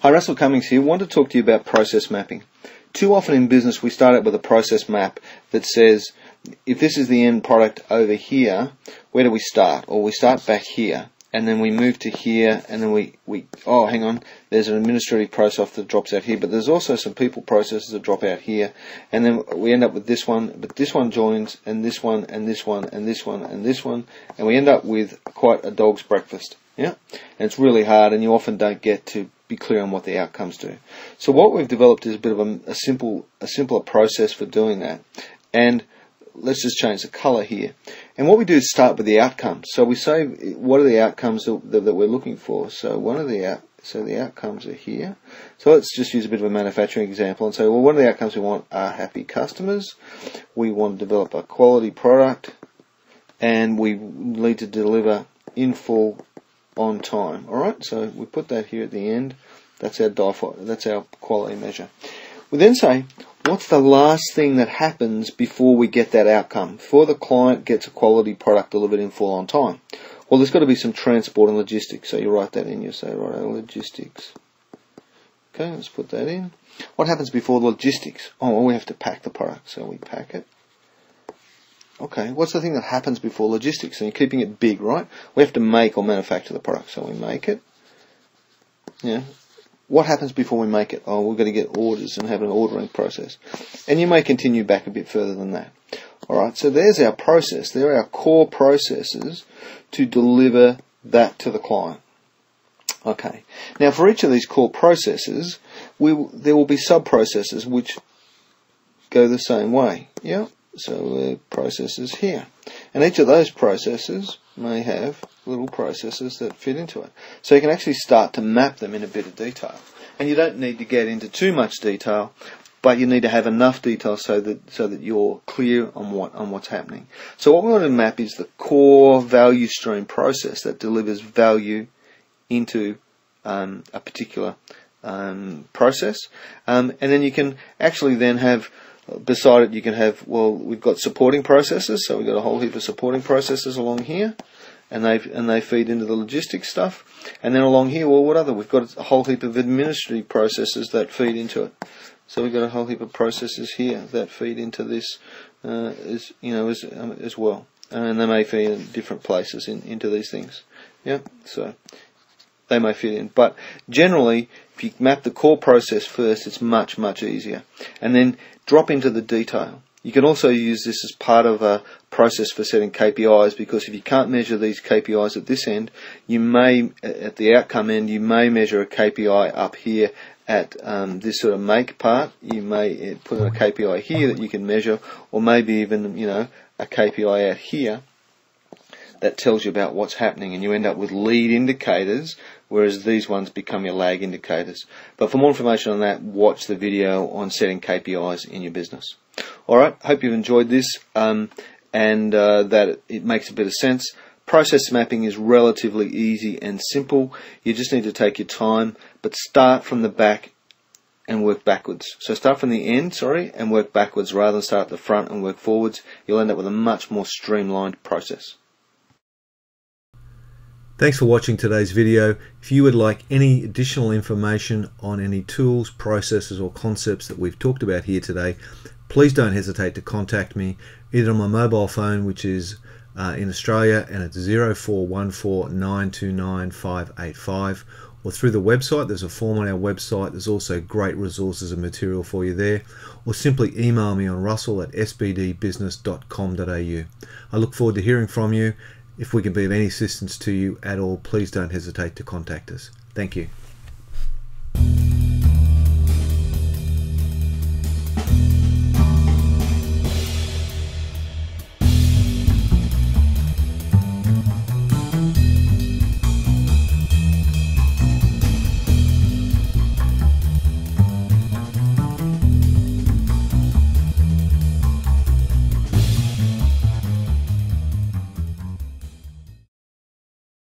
Hi, Russell Cummings here. I want to talk to you about process mapping. Too often in business we start out with a process map that says, if this is the end product over here, where do we start? Or we start back here, and then we move to here, and then oh, hang on, there's an administrative process that drops out here, but there's also some people processes that drop out here, and then we end up with this one, but this one joins, and this one, and this one, and this one, and this one, and we end up with quite a dog's breakfast. Yeah, and it's really hard, and you often don't get to be clear on what the outcomes do. So what we've developed is a bit of a simpler process for doing that. And let's just change the color here. And what we do is start with the outcomes. So we say, what are the outcomes that we're looking for? So the outcomes are here. So let's just use a bit of a manufacturing example and say, well, what are the outcomes we want? Are happy customers. We want to develop a quality product, and we need to deliver in full on time. All right, so we put that here at the end. That's our quality measure. We then say, what's the last thing that happens before we get that outcome? Before the client gets a quality product delivered in full on time? Well, there's got to be some transport and logistics. So you write that in. You say, right, logistics. Okay, let's put that in. What happens before logistics? Oh, well, we have to pack the product. So we pack it. Okay, what's the thing that happens before logistics? And you're keeping it big, right? We have to make or manufacture the product, so we make it. Yeah. What happens before we make it? Oh, we've got to get orders and have an ordering process. And you may continue back a bit further than that. Alright, so there's our process. There are our core processes to deliver that to the client. Okay. Now, for each of these core processes, there will be sub-processes which go the same way. Yeah. So processes here, and each of those processes may have little processes that fit into it. So you can actually start to map them in a bit of detail, and you don't need to get into too much detail, but you need to have enough detail so that you're clear on what's happening. So what we want to map is the core value stream process that delivers value into a particular process, and then you can actually then have, beside it, you can have, well, we've got supporting processes, so we've got a whole heap of supporting processes along here, and they feed into the logistics stuff. And then along here, well, what other? We've got a whole heap of administrative processes that feed into it. So we've got a whole heap of processes here that feed into this as well, and they may feed in different places into these things. Yeah, so they may fit in, but generally, if you map the core process first, it's much easier, and then drop into the detail. You can also use this as part of a process for setting KPIs, because if you can't measure these KPIs at this end, you may, at the outcome end, you may measure a KPI up here at this sort of make part. You may put in a KPI here that you can measure, or maybe even a KPI out here that tells you about what's happening, and you end up with lead indicators, whereas these ones become your lag indicators. But for more information on that, watch the video on setting KPIs in your business. Alright, hope you've enjoyed this, and that it makes a bit of sense. Process mapping is relatively easy and simple. You just need to take your time, but start from the back and work backwards. So start from the end, and work backwards rather than start at the front and work forwards. You'll end up with a much more streamlined process. Thanks for watching today's video. If you would like any additional information on any tools, processes or concepts that we've talked about here today, please don't hesitate to contact me either on my mobile phone, which is in Australia, and it's 0414 929 585, or through the website. There's a form on our website. There's also great resources and material for you there, or simply email me on russell@sbdbusiness.com.au. I look forward to hearing from you. If we can be of any assistance to you at all, please don't hesitate to contact us. Thank you.